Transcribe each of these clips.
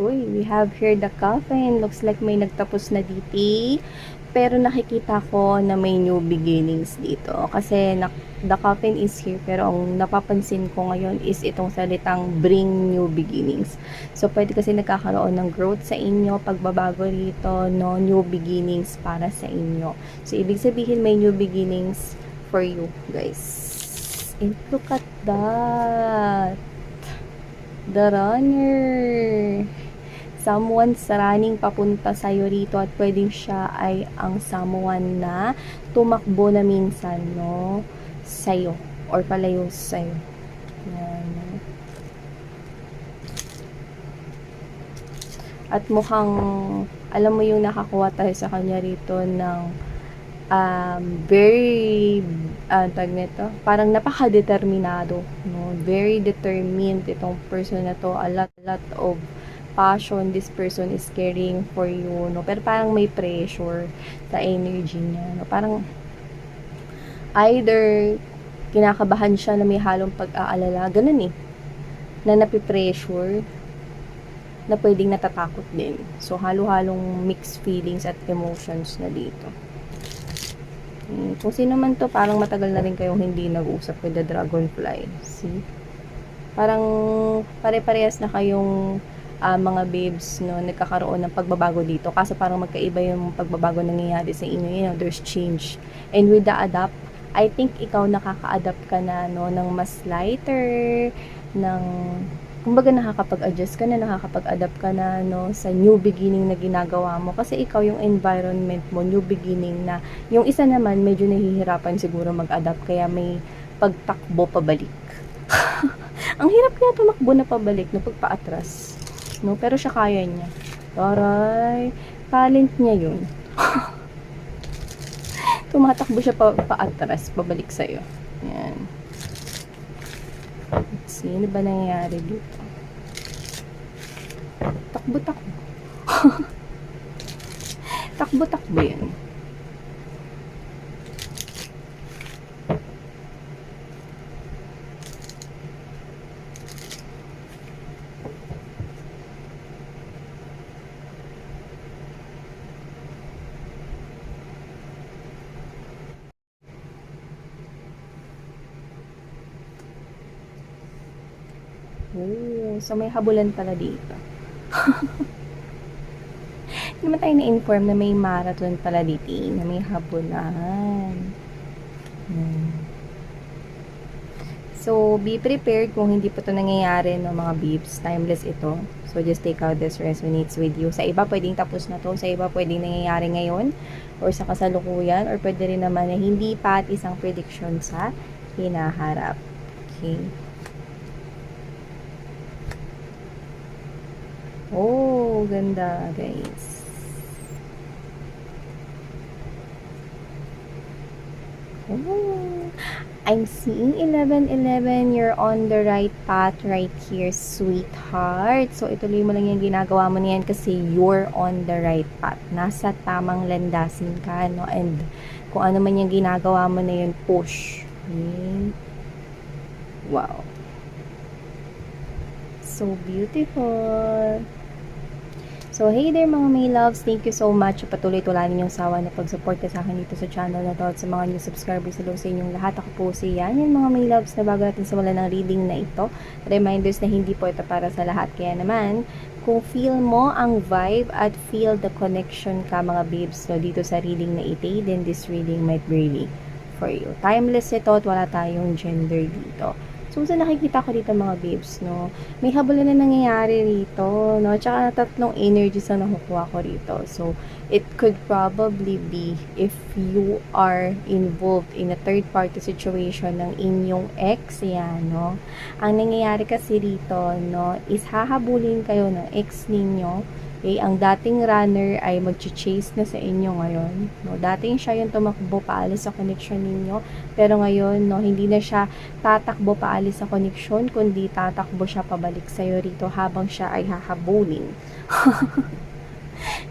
Uy, we have here the coffin. Looks like may nagtapos na dito. Pero nakikita ko na may new beginnings dito. Kasi the coffin is here. Pero ang napapansin ko ngayon is itong salitang bring new beginnings. So, pwede kasi nagkakaroon ng growth sa inyo, pagbabago rito, no? New beginnings para sa inyo. So, ibig sabihin may new beginnings for you, guys. And look at that. The runner. Someone's running papunta sa'yo rito at pwedeng siya ay ang someone na tumakbo na minsan, no? Sa'yo. Or palayo sa'yo. Yan. At mukhang, alam mo yung nakakuha tayo sa kanya rito ng very tag nito, parang napaka-determinado, no? Very determined itong person na to. A lot of passion this person is carrying for you, no? Pero parang may pressure sa energy niya, no? Parang either kinakabahan siya na may halong pag-aalala, ganun na napipressure, na pwedeng natatakot din. So, halo-halong mixed feelings at emotions na dito. Kung sino man to, parang matagal na rin kayong hindi nag-usap with the dragonfly. See? Parang pare-parehas na kayong mga babes, no, nagkakaroon ng pagbabago dito. Kaso parang magkaiba yung pagbabago nangyayari sa inyo. You know, there's change. And with the adapt, I think ikaw nakaka-adapt ka na, no, ng mas lighter, ng kumbaga nakakapag-adjust ka na, nakakapag-adapt ka na, no, sa new beginning na ginagawa mo. Kasi ikaw yung environment mo, new beginning na. Yung isa naman, medyo nahihirapan siguro mag-adapt, kaya may pagtakbo pabalik. Ang hirap kaya tumakbo na pabalik, no, pagpaatras. No? Pero siya kaya niya. Taray, talent niya yun. Tumatakbo siya paatras, pabalik sa'yo. Yan. Let's see, ano ba nangyayari dito? Takbo-takbo. Takbo-takbo yan. Oh, so may habulan pala dito. Hindi naman tayo na-inform na may marathon pala dito, na may habulan. So, be prepared kung hindi pa ito nangyayari, no, mga babes. Timeless ito. So, just take out this resonates with you. Sa iba, pwedeng tapos na to. Sa iba, pwedeng nangyayari ngayon or sa kasalukuyan, or pwede rin naman na hindi pa at isang prediction sa hinaharap. Okay. Oh, ganda, guys. Oh, I'm seeing 11-11. You're on the right path right here, sweetheart. So, ituloy mo lang yung ginagawa mo niyan kasi you're on the right path. Nasa tamang landasin ka, no? And kung ano man yung ginagawa mo na yun, push. Okay. Wow. So beautiful. So, hey there mga may loves, thank you so much. Patuloy-tulanin yung sawa na pagsuporta sa akin dito sa channel na to at sa mga new subscribers, hello sa inyong lahat. Ako po si Yan, yung mga may loves na bago natin simulan ng reading na ito. Reminders na hindi po ito para sa lahat. Kaya naman, kung feel mo ang vibe at feel the connection ka mga babes, so dito sa reading na ito, then this reading might be really for you. Timeless ito at wala tayong gender dito. So, sa nakikita ko dito mga babes, no, may habulan na nangyayari rito, no, tsaka tatlong energies na nakukuha ko rito. So, it could probably be if you are involved in a third-party situation ng inyong ex, yan, no. Ang nangyayari kasi rito, no, is hahabulin kayo ng ex ninyo. Okay, ang dating runner ay mag-chase na sa inyo ngayon. No, dating siya yung tumakbo paalis sa connection ninyo, pero ngayon, no, hindi na siya tatakbo paalis sa connection, kundi tatakbo siya pabalik sa iyo rito habang siya ay hahabulin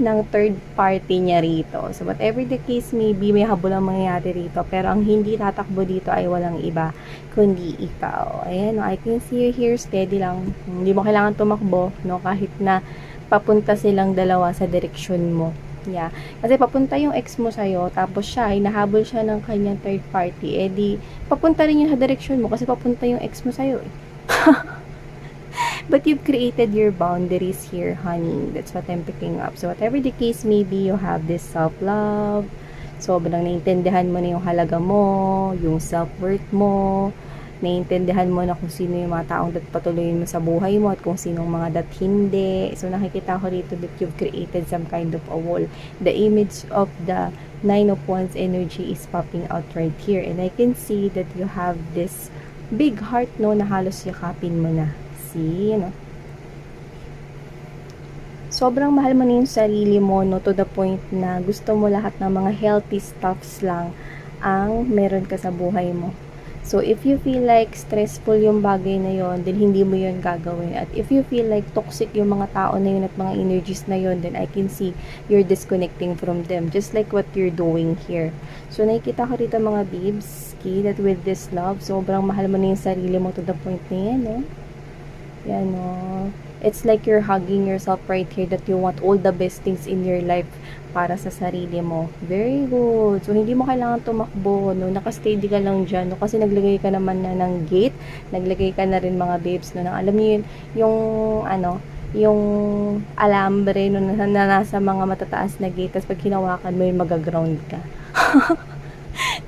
ng third party niya rito. So, whatever the case may be, may habulang mangyayari rito, pero ang hindi tatakbo dito ay walang iba, kundi ikaw. Ayan, no, I can see you here, steady lang. Hindi mo kailangan tumakbo, no, kahit na papunta silang dalawa sa direksyon mo. Yeah. Kasi papunta yung ex mo sa'yo, tapos siya, hinahabol siya ng kanyang third party, edi, papunta rin yun sa direksyon mo kasi papunta yung ex mo sa'yo eh. But you've created your boundaries here, honey. That's what I'm picking up. So, whatever the case may be, you have this self-love. Sobrang naiintindihan mo na yung halaga mo, yung self-worth mo, naiintindihan mo na kung sino yung mga taong patuloyin mo sa buhay mo at kung sinong mga hindi. So, nakikita ko rito that you've created some kind of a wall. The image of the Nine of Wands energy is popping out right here. And I can see that you have this big heart, no, na halos yakapin mo na. See, no? Sobrang mahal mo na yung sarili mo, no, to the point na gusto mo lahat ng mga healthy stuffs lang ang meron ka sa buhay mo. So, if you feel like stressful yung bagay na yon, then hindi mo yun gagawin. At if you feel like toxic yung mga tao na yun at mga energies na yun, then I can see you're disconnecting from them. Just like what you're doing here. So, nakikita ko rito mga babes, that with this love, sobrang mahal mo na yung sarili mo to the point na yan, no? Yan, no? It's like you're hugging yourself right here that you want all the best things in your life para sa sarili mo. Very good. So, hindi mo kailangan tumakbo, no? Nakasteady ka lang dyan, no? Kasi naglagay ka naman na ng gate. Naglagay ka na rin mga babes, no? Alam niyo yun, yung alambre, no? Na nasa mga matataas na gate. Tapos pag hinawakan mo yun, magaground ka.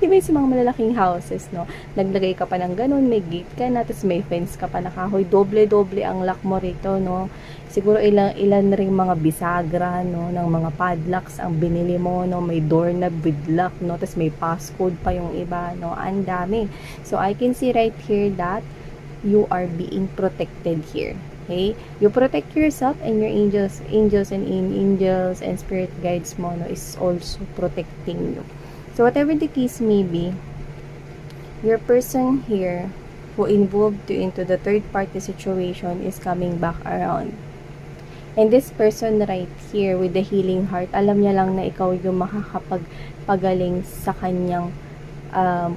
Diba yung sa mga malalaking houses, no? Naglagay ka pa ng ganun, may gate ka na, tapos may fence ka pa na kahoy. Doble-doble ang lock mo rito, no? Siguro ilan ring mga bisagra, no? Ng mga padlocks ang binili mo, no? May doorknob with lock, no? Tapos may passcode pa yung iba, no? Ang dami. So, I can see right here that you are being protected here. Okay? You protect yourself and your angels and spirit guides mo, no? Is also protecting you. So, whatever the case may be, your person here who involved you into the third party situation is coming back around. And this person right here with the healing heart, alam niya lang na ikaw yung makakapagpagaling sa kanyang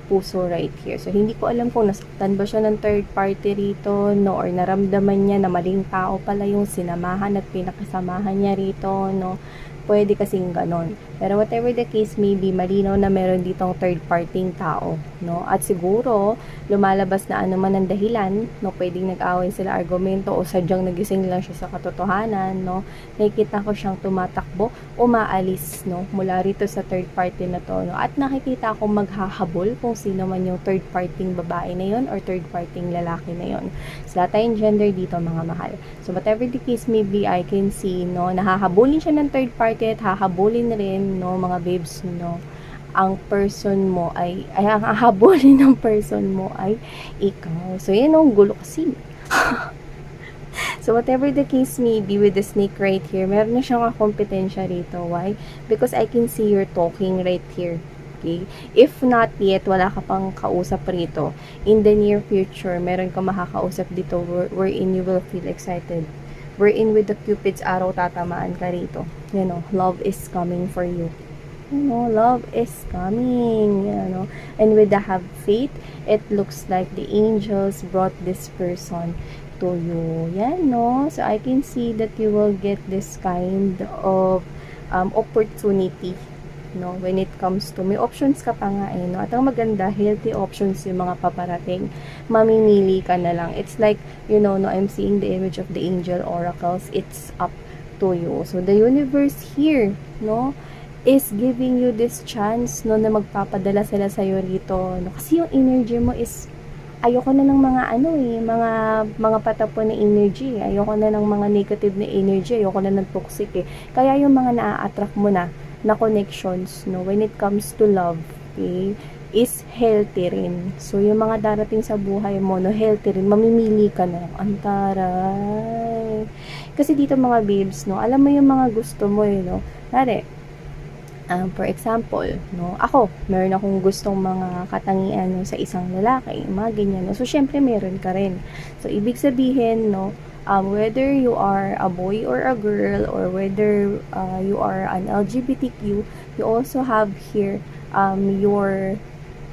puso right here. So, hindi ko alam kung nasaktan ba siya ng third party rito, no, or naramdaman niya na maling tao pala yung sinamahan at pinakasamahan niya rito, no. Pwede kasing ganon. Pero whatever the case may be, malinaw na meron ditong third parting tao, no? At siguro, lumalabas na ano man ang dahilan, no? Pwedeng nag-away sila argumento o sadyang nagising lang siya sa katotohanan, no? Nakikita ko siyang tumatakbo, umaalis, no? Mula rito sa third party na to, no? At nakikita ko maghahabol kung sino man yung third parting babae na yon or third parting lalaki na yon. So, lahat tayong gender dito, mga mahal. So, whatever the case may be, I can see, no? Nahahabulin siya ng third party at hahabulin rin, no, mga babes, no, ang person mo ay ang hahabulin ng person mo ay ikaw. So, yan ang gulo kasi. So, whatever the case may be with the snake right here, meron na siyang kompetensya rito. Why? Because I can see you're talking right here. Okay? If not yet, wala ka pang kausap rito. In the near future, meron ka makakausap dito wherein you will feel excited. Wherein with the Cupid's arrow, tatamaan ka rito. You know, love is coming for you. You know, love is coming. You know, and with the have faith, it looks like the angels brought this person to you. Yan, no? So, I can see that you will get this kind of opportunity, no? When it comes to, may options ka pa nga eh, no? At ang maganda, healthy options yung mga paparating. Mamimili ka na lang. It's like, you know, no, I'm seeing the image of the angel oracles. It's up to you. So, the universe here, no, is giving you this chance, no, na magpapadala sila sa'yo rito, no? Kasi yung energy mo is, ayoko na ng mga mga patapon na energy. Ayoko na ng mga negative na energy. Ayoko na ng toxic eh. Kaya yung mga na-attract mo na connections, no, when it comes to love, okay, is healthy rin. So, yung mga darating sa buhay mo, no, healthy rin. Mamimili ka na. Antaray. Kasi dito mga babes, no, alam mo yung mga gusto mo, eh, no. For example, no, ako, meron akong gustong mga katangian, no, sa isang lalaki, mga ganyan, no. So, syempre, meron ka rin. So, ibig sabihin, no, whether you are a boy or a girl, or whether you are an LGBTQ, you also have here your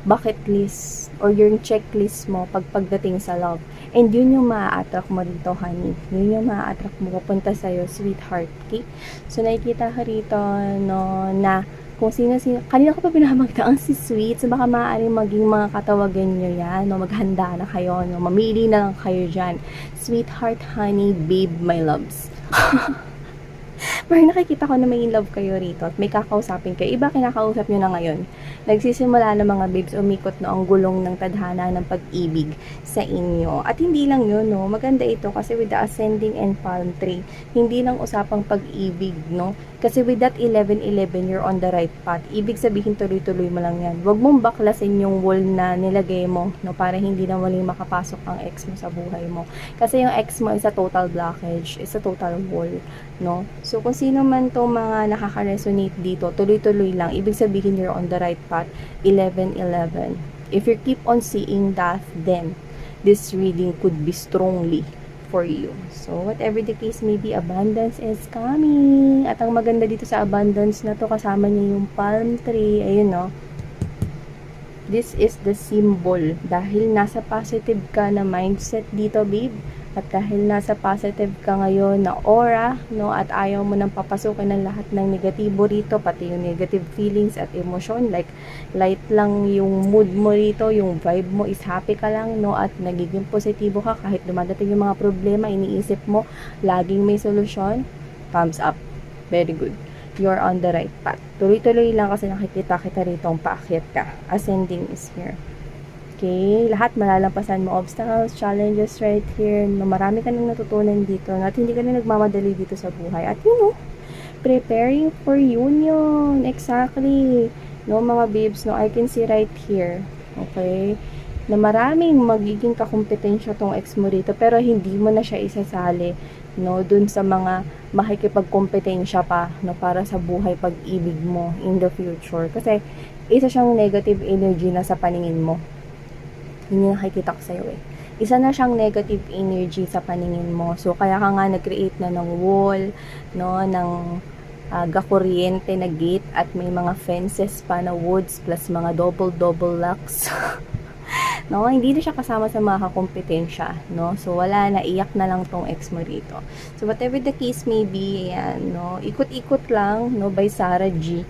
bucket list or yung checklist mo pagdating sa love. And yun yung maa-attract mo dito, honey. Yun yung maa-attract mo papunta sa'yo, sweetheart. Okay? So, nakikita ka rito, no, na kung sino-sino, kanina ko pa pinamagda ang si sweet, so baka maaaring maging mga katawagan nyo yan, no, maghanda na kayo, no, mamili na lang kayo dyan. Sweetheart, honey, babe, my loves. Pero nakikita ko na may in love kayo rito at may kakausapin kayo. Iba kinakausap nyo na ngayon. Nagsisimula na mga babes umikot no ang gulong ng tadhana ng pag-ibig sa inyo. At hindi lang yun, no? Maganda ito kasi with the ascending and palm tree, hindi lang usapang pag-ibig, no? Kasi with that 11-11, you're on the right path. Ibig sabihin, tuloy-tuloy mo lang yan. Huwag mong baklasin yung wall na nilagay mo, no? Para hindi na muling makapasok ang ex mo sa buhay mo. Kasi yung ex mo is a total blockage, is a total wall, no? So, kung sino man tong mga nakaka-resonate dito, tuloy-tuloy lang. Ibig sabihin, you're on the right path. 11-11. If you keep on seeing that, then this reading could be strongly for you. So, whatever the case may be, abundance is coming. At ang maganda dito sa abundance na to, kasama niya yung palm tree. Ayun, no? This is the symbol. Dahil nasa positive ka na mindset dito, babe. At dahil nasa positive ka ngayon na aura, no, at ayaw mo nang papasukin ng lahat ng negatibo rito, pati yung negative feelings at emotion, like light lang yung mood mo rito, yung vibe mo is happy ka lang, no, at nagiging positibo ka kahit dumadating yung mga problema, iniisip mo, laging may solusyon. Thumbs up. Very good. You're on the right path. Tuloy-tuloy lang kasi nakikita kita rito ang paakyat ka. Ascending is here. Okay, lahat malalampasan mo obstacles, challenges right here. No, marami ka nang natutunan dito at hindi ka na nagmamadali dito sa buhay. At you know, preparing for union. Exactly. No, mga babes, no, I can see right here. Okay? Na maraming magiging kakumpetensya tong ex mo rito pero hindi mo na siya isasali, no, dun sa mga makikipagkompetensya pa, no, para sa buhay pag-ibig mo in the future. Kasi isa siyang negative energy na sa paningin mo. Hindi nakikita ko sa'yo eh. Isa na siyang negative energy sa paningin mo. So, kaya ka nga nag-create na ng wall, no, ng gakuryente na gate at may mga fences pa na woods plus mga double locks. No, hindi na siya kasama sa mga kakompetensya, no? So, wala na, iyak na lang tong ex mo rito. So, whatever the case may be, ayan, no? Ikot-ikot lang, no, by Sarah G.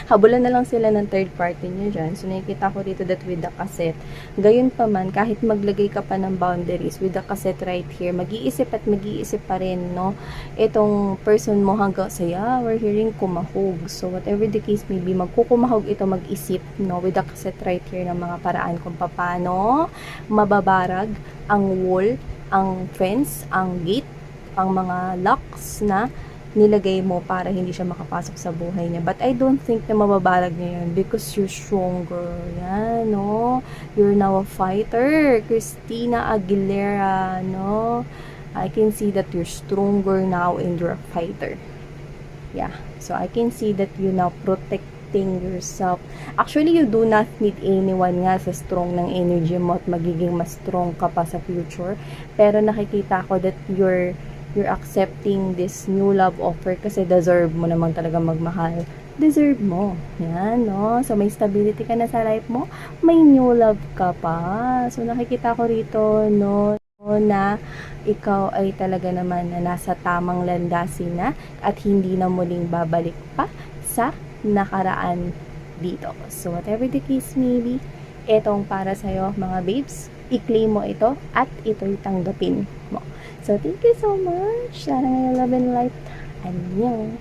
Habulan na lang sila ng third party nyo dyan. So, nakikita ko dito that with the cassette. Gayon pa man, kahit maglagay ka pa ng boundaries with the cassette right here, mag-iisip at mag-iisip pa rin, no? Itong person mo hanggang sa, yeah, we're hearing kumahog. So, whatever the case may be, magkukumahog ito mag-isip, no? With the cassette right here ng mga paraan kung paano mababarag ang wall, ang fence, ang gate, ang mga locks na nilagay mo para hindi siya makapasok sa buhay niya. But I don't think na mababarag niya yun because you're stronger. Yan, no? You're now a fighter. Christina Aguilera, no? I can see that you're stronger now and you're a fighter. Yeah. So, I can see that you now protecting yourself. Actually, you do not need anyone nga sa strong ng energy mo at magiging mas strong ka pa sa future. Pero nakikita ko that you're accepting this new love offer kasi deserve mo naman talaga magmahal. Deserve mo. Yan, no? So, may stability ka na sa life mo. May new love ka pa. So, nakikita ko rito, no, na ikaw ay talaga naman na nasa tamang landasin na at hindi na muling babalik pa sa nakaraan dito. So, whatever the case may be, etong para sa'yo, mga babes, i-claim mo ito at ito'y tanggapin mo. So, thank you so much. Sana ngayon love and light. Annyeong.